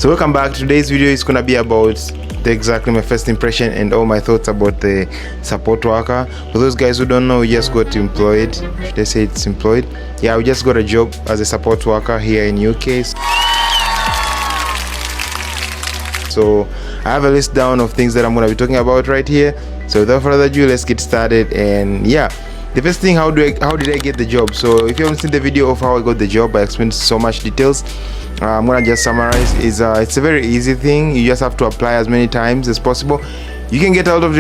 So welcome back. Today's video is gonna be about exactly my first impression and all my thoughts about the support worker. For those guys who don't know, we just got employed. Should I say it's employed? Yeah, we just got a job as a support worker here in UK. So I have a list down of things that I'm gonna be talking about right here. So without further ado, let's get started. And yeah, the first thing, how did I get the job? So if you haven't seen the video of how I got the job, I explained so much details. I'm gonna just summarize. It's a very easy thing. You just have to apply as many times as possible. You can get out of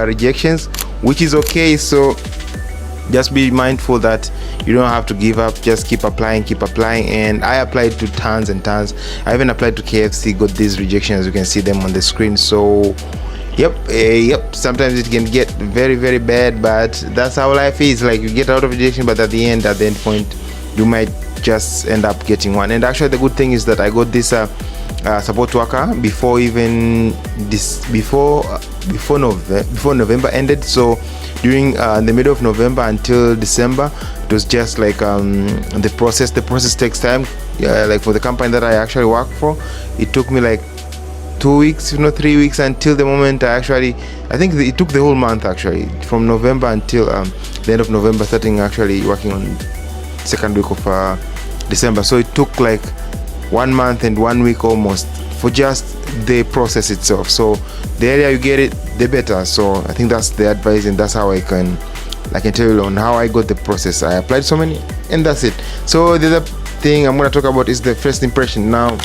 rejections, which is okay. So just be mindful that you don't have to give up. Just keep applying. And I applied to tons and tons. I even applied to KFC, got these rejections. You can see them on the screen. So yep, sometimes it can get very, very bad, but that's how life is. Like, you get out of rejection, but at the end point, you might just end up getting one. And actually, the good thing is that I got this support worker before November ended. So during the middle of November until December, it was just like the process takes time. Like for the company that I actually work for, it took me like 2 weeks, 3 weeks, until the moment I think it took the whole month actually, from November until the end of November, starting actually working on second week of December. So it took like 1 month and 1 week almost for just the process itself. So the earlier you get it, the better. So I think that's the advice, and that's how I can tell you on how I got the process. I applied so many, and that's it. So the other thing I'm going to talk about is the first impression. Now,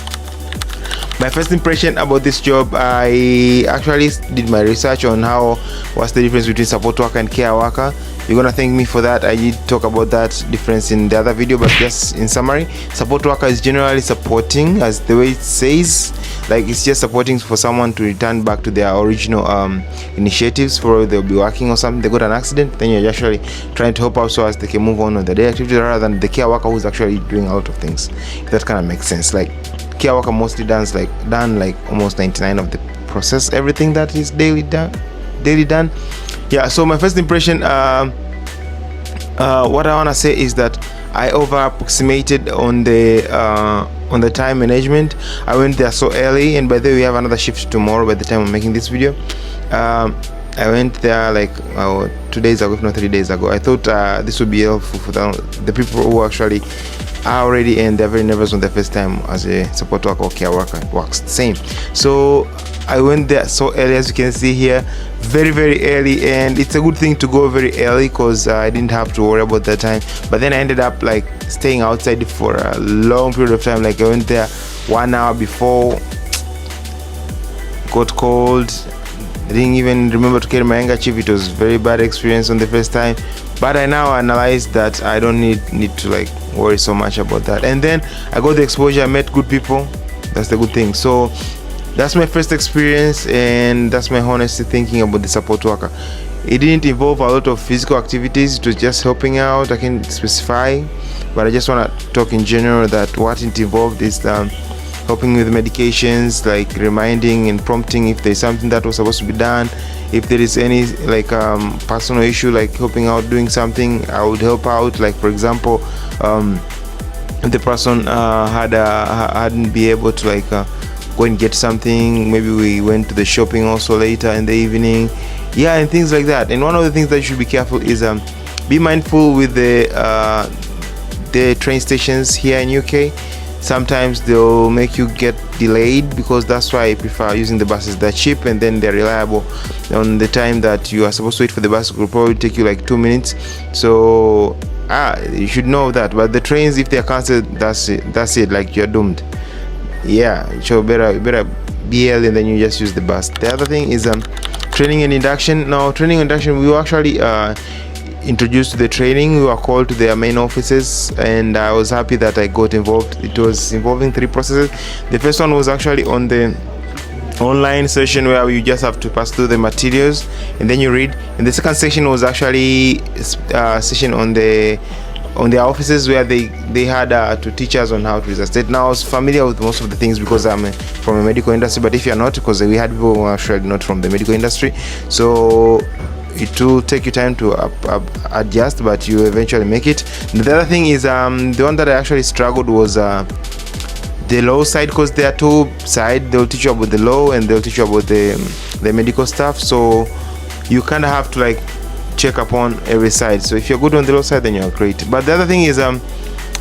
my first impression about this job, I actually did my research on what's the difference between support worker and care worker. You're gonna thank me for that. I did talk about that difference in the other video, but just in summary, support worker is generally supporting, as the way it says. Like, it's just supporting for someone to return back to their original initiatives. For they'll be working or something, they got an accident, then you're actually trying to help out so as they can move on with the day activity, rather than the care worker who's actually doing a lot of things. If that kind of makes sense. Like, care worker mostly done like almost 99% of the process, everything that is daily done. Yeah, so my first impression, what I want to say is that I over approximated on the time management. I went there so early, and by the way, we have another shift tomorrow by the time I'm making this video. I went there like 2 days ago, if not 3 days ago. I thought this would be helpful for the people who actually are already, and they're very nervous on their first time as a support worker or care worker. It works the same. So I went there so early, as you can see here, very, very early, and it's a good thing to go very early because I didn't have to worry about that time. But then I ended up like staying outside for a long period of time. Like, I went there 1 hour before, got cold. I didn't even remember to carry my handkerchief. It was very bad experience on the first time, but I now analyze that I don't need to like worry so much about that. And then I got the exposure, I met good people. That's the good thing. So that's my first experience, and that's my honest thinking about the support worker. It didn't involve a lot of physical activities. It was just helping out. I can specify, but I just want to talk in general that what it involved is helping with medications, like reminding and prompting if there's something that was supposed to be done. If there is any like personal issue, like helping out doing something, I would help out. Like, for example, if the person hadn't been able to like go and get something, maybe we went to the shopping also later in the evening, yeah, and things like that. And one of the things that you should be careful is be mindful with the train stations here in UK. Sometimes they'll make you get delayed, because that's why I prefer using the buses. They're cheap, and then they're reliable. On the time that you are supposed to wait for the bus, it will probably take you like 2 minutes. So you should know that. But the trains, if they're cancelled, that's it, like, you're doomed. Yeah, so better be early, and then you just use the bus. The other thing is training and induction. Now, training and induction, we were actually introduced to the training. We were called to their main offices, and I was happy that I got involved. It was involving 3 processes. The first one was actually on the online session, where you just have to pass through the materials and then you read. And the second section was actually a session on their offices, where they had to teach us on how to resuscitate. Now, I was familiar with most of the things because I'm from a medical industry, but if you're not, because we had people who were actually not from the medical industry, so it will take you time to adjust, but you eventually make it. The other thing is the one that I actually struggled was the law side, because there are two sides. They'll teach you about the law and they'll teach you about the medical stuff, so you kind of have to like check upon every side. So if you're good on the law side, then you're great. But the other thing is on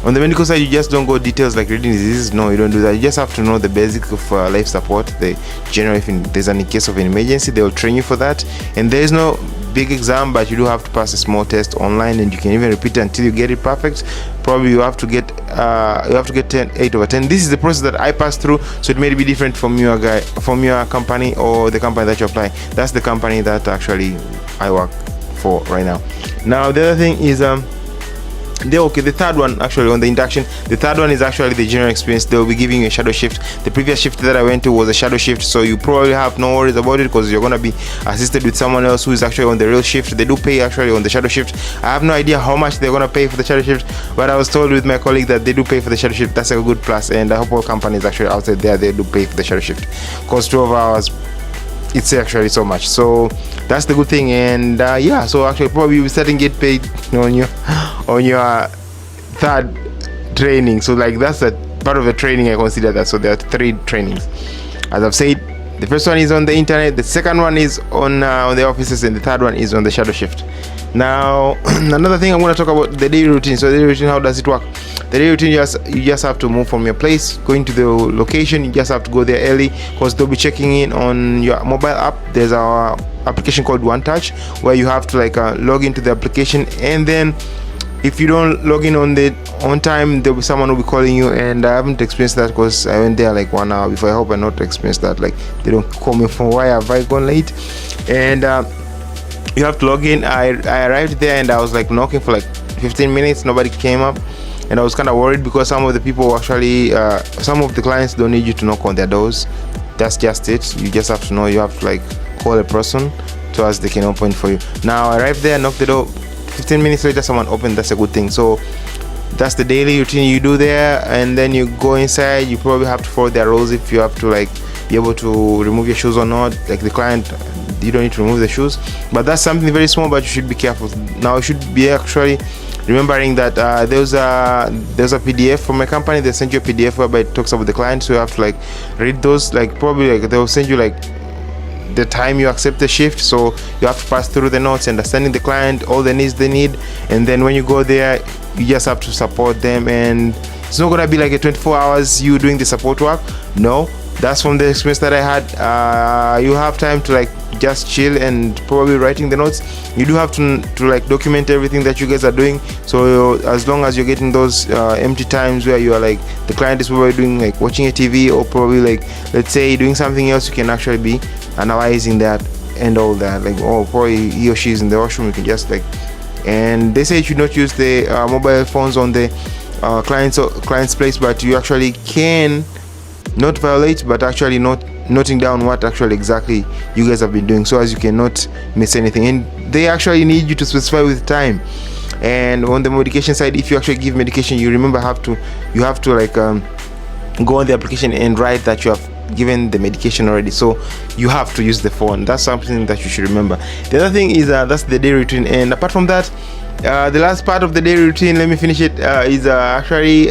the medical side, you just don't go details like reading diseases. No, you don't do that. You just have to know the basics of life support, the general, if there's any case of an emergency, they'll train you for that. And there is no big exam, but you do have to pass a small test online, and you can even repeat it until you get it perfect. Probably you have to get 8 over 10. This is the process that I passed through, so it may be different from your company or the company that you apply. That's the company that actually I work for right now. Now the other thing is the third one, actually, on the induction, the third one is actually the general experience. They'll be giving you a shadow shift. The previous shift that I went to was a shadow shift, so you probably have no worries about it, because you're going to be assisted with someone else who is actually on the real shift. They do pay actually on the shadow shift. I have no idea how much they're going to pay for the shadow shift, but I was told with my colleague that they do pay for the shadow shift. That's a good plus, and I hope all companies actually outside there, they do pay for the shadow shift, because 12 hours, it's actually so much. So that's the good thing. And yeah, so actually probably you'll be starting to get paid on your third training. So like that's a part of the training, I consider that. So there are 3 trainings, as I've said. The first one is on the internet, the second one is on the offices, and the third one is on the shadow shift. Now another thing I'm going to talk about, the daily routine. So the daily routine, how does it work? The daily routine, you just have to move from your place, going to the location. You just have to go there early, because they'll be checking in on your mobile app. There's our application called One Touch, where you have to like log into the application, and then if you don't log in on time, there'll be someone who will be calling you. And I haven't experienced that, because I went there like 1 hour before. I hope I not experienced that, like they don't call me for why have I gone late. And you have to log in. I arrived there, and I was like knocking for like 15 minutes. Nobody came up, and I was kind of worried, because some of the people actually some of the clients don't need you to knock on their doors. That's just it. You just have to know, you have to like call a person to ask, they can open for you. Now I arrived there, knocked the door, 15 minutes later someone opened. That's a good thing. So that's the daily routine you do there. And then you go inside. You probably have to follow their rules, if you have to like be able to remove your shoes or not. Like the client, you don't need to remove the shoes, but that's something very small, but you should be careful. Now you should be actually remembering that there's a PDF from my company. They send you a PDF whereby it talks about the client, so you have to like read those. Like probably like they'll send you like the time you accept the shift, so you have to pass through the notes, understanding the client, all the needs they need. And then when you go there, you just have to support them, and it's not gonna be like a 24 hours you doing the support work. No, that's from the experience that I had. You have time to like just chill and probably writing the notes. You do have to like document everything that you guys are doing. So as long as you're getting those empty times where you are like, the client is probably doing like watching a TV, or probably like, let's say, doing something else, you can actually be analyzing that and all that. Like, oh, probably he or she is in the washroom, you can just like, and they say you should not use the mobile phones on the client's place, but you actually can not violate, but actually noting down what actually exactly you guys have been doing, so as you cannot miss anything. And they actually need you to specify with time. And on the medication side, if you actually give medication, you remember you have to like go on the application and write that you have given the medication already, so you have to use the phone. That's something that you should remember. The other thing is that's the daily routine. And apart from that, the last part of the daily routine, let me finish it, is actually,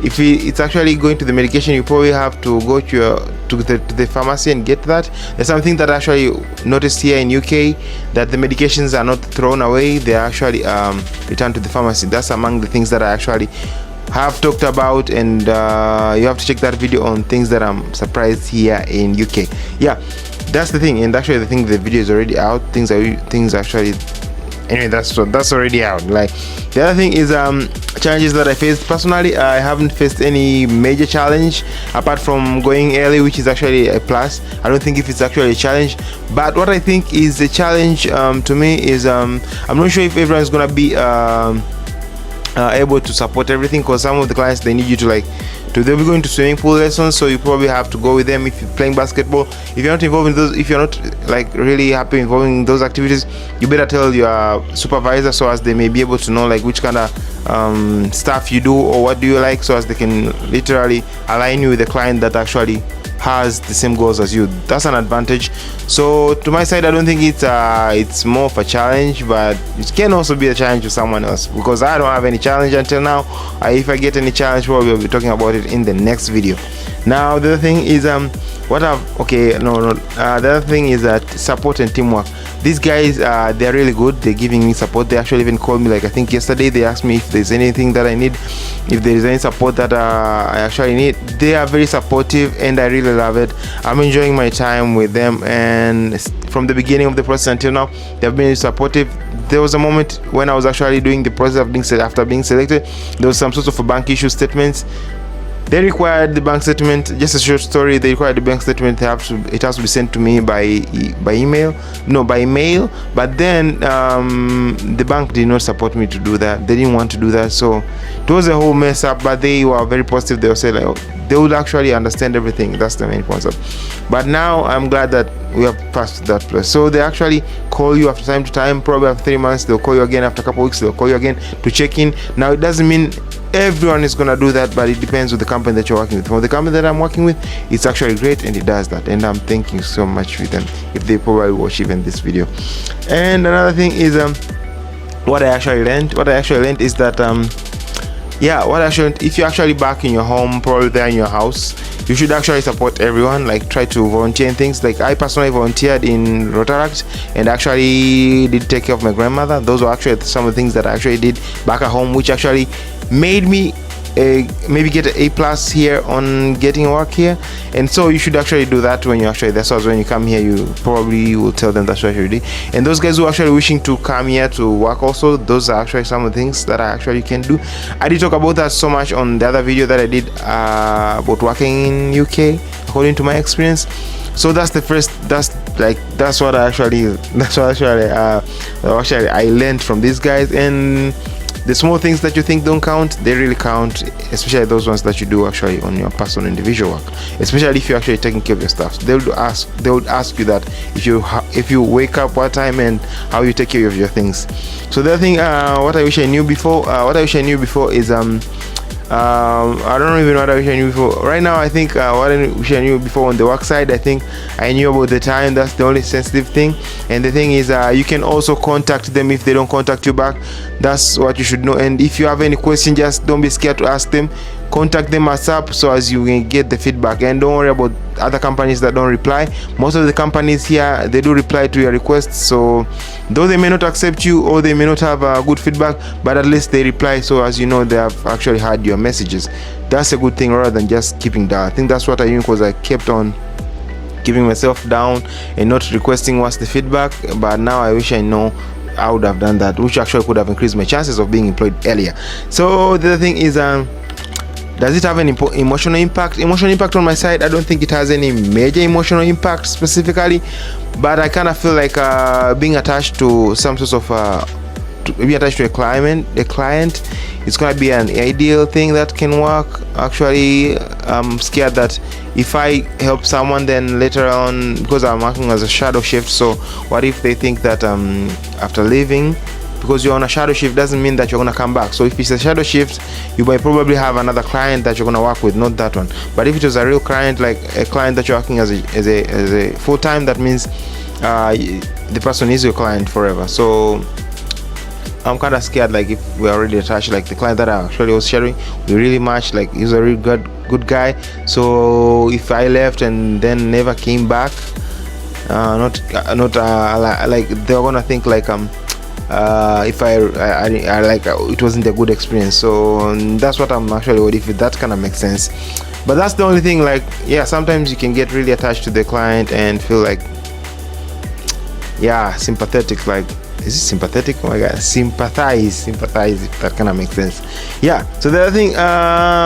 if it's actually going to the medication, you probably have to go to the pharmacy and get that. There's something that I actually noticed here in UK, that the medications are not thrown away, they are actually returned to the pharmacy. That's among the things that I actually have talked about, and you have to check that video on things that I'm surprised here in UK. Yeah, that's the thing. And actually, I think the video is already out. Things actually, anyway, that's already out. Like, the other thing is challenges that I faced personally. I haven't faced any major challenge apart from going early, which is actually a plus. I don't think if it's actually a challenge, but what I think is a challenge to me is I'm not sure if everyone's gonna be able to support everything, because some of the clients, they need you to like they'll be going to swimming pool lessons, so you probably have to go with them. If you're playing basketball, if you're not involved in those, if you're not like really happy involving in those activities, you better tell your supervisor, so as they may be able to know like which kind of stuff you do or what do you like, so as they can literally align you with the client that actually has the same goals as you. That's an advantage. So to my side, I don't think it's more of a challenge, but it can also be a challenge to someone else, because I don't have any challenge until now. If I get any challenge, probably we'll be talking about it in the next video. Now the other thing is the other thing is that support and teamwork. These guys, they're really good. They're giving me support. They actually even called me, like I think yesterday. They asked me if there's anything that I need, if there is any support that I actually need. They are very supportive, and I really love it. I'm enjoying my time with them, and from the beginning of the process until now, they've been supportive. There was a moment when I was actually doing the process of being after being selected. There was some sort of a bank issue statements. They required the bank statement. Just a short story. They required the bank statement. It has to be sent to me by mail. But then the bank did not support me to do that. They didn't want to do that. So it was a whole mess up. But they were very positive. They would say like, they would actually understand everything. That's the main concept. But now I'm glad that we have passed that place. So they actually call you after time to time. Probably after 3 months, they'll call you again. After a couple of weeks, they'll call you again to check in. Now it doesn't mean everyone is gonna do that, but it depends with the company that you're working with. For the company that I'm working with, it's actually great, and it does that, and I'm thanking so much with them if they probably watch even this video. And another thing is what I actually learned is that if you're actually back in your home, probably there in your house, you should actually support everyone. Like, try to volunteer in things. Like, I personally volunteered in Rotaract and actually did take care of my grandmother. Those were actually some of the things that I actually did back at home, which actually made me maybe get an A+ here on getting work here. And so you should actually do that when you actually, that's why when you come here, you probably will tell them that's what you did. And those guys who are actually wishing to come here to work also, those are actually some of the things that I actually can do. I did talk about that so much on the other video that I did about working in UK according to my experience. So that's the first, that's what I learned from these guys. And the small things that you think don't count, they really count, especially those ones that you do actually on your personal individual work, especially if you're actually taking care of your stuff. They would ask you that if you wake up, what time, and how you take care of your things. So the other thing, what I wish I knew before is I don't even know what I wish I knew before. Right now, I think what I wish I knew before on the work side, I think I knew about the time. That's the only sensitive thing. And the thing is, you can also contact them if they don't contact you back. That's what you should know. And if you have any question, just don't be scared to ask them. Contact them ASAP so as you can get the feedback. And don't worry about other companies that don't reply. Most of the companies here, they do reply to your requests. So though they may not accept you or they may not have good feedback, but at least they reply, so as you know they have actually heard your messages. That's a good thing rather than just keeping down. I think that's what I knew, because I kept on keeping myself down and not requesting what's the feedback. But now I wish I know I would have done that, which actually could have increased my chances of being employed earlier. So the other thing is, does it have an emotional impact? Emotional impact on my side, I don't think it has any major emotional impact specifically, but I kind of feel like being attached to some sort of being attached to a client, it's gonna be an ideal thing that can work. Actually, I'm scared that if I help someone, then later on, because I'm working as a shadow shift, so what if they think that after leaving, because you're on a shadow shift, doesn't mean that you're gonna come back. So if it's a shadow shift, you might probably have another client that you're gonna work with, not that one. But if it was a real client, like a client that you're working as a full-time, that means the person is your client forever. So I'm kind of scared, like if we're already attached, like the client that I actually was sharing, we really match, like he's a really good guy. So if I left and then never came back, like they're gonna think like if I like it wasn't a good experience. So that's what I'm actually worried, if that kind of makes sense. But that's the only thing, like, yeah, sometimes you can get really attached to the client and feel like, yeah, sympathetic, like, is it sympathetic? Oh my god, sympathize, if that kind of makes sense. Yeah. So the other thing,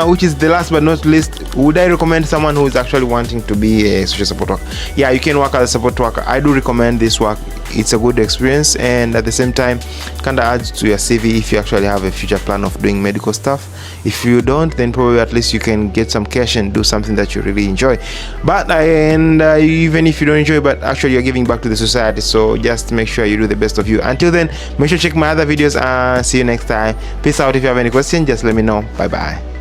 which is the last but not least, would I recommend someone who is actually wanting to be a social support worker? Yeah, you can work as a support worker. I do recommend this work. It's a good experience, and at the same time, kind of adds to your CV if you actually have a future plan of doing medical stuff. If you don't, then probably at least you can get some cash and do something that you really enjoy. But even if you don't enjoy, but actually you're giving back to the society, so just make sure you do the best of you. Until then, make sure to check my other videos, and see you next time. Peace out. If you have any questions, just let me know. Bye bye.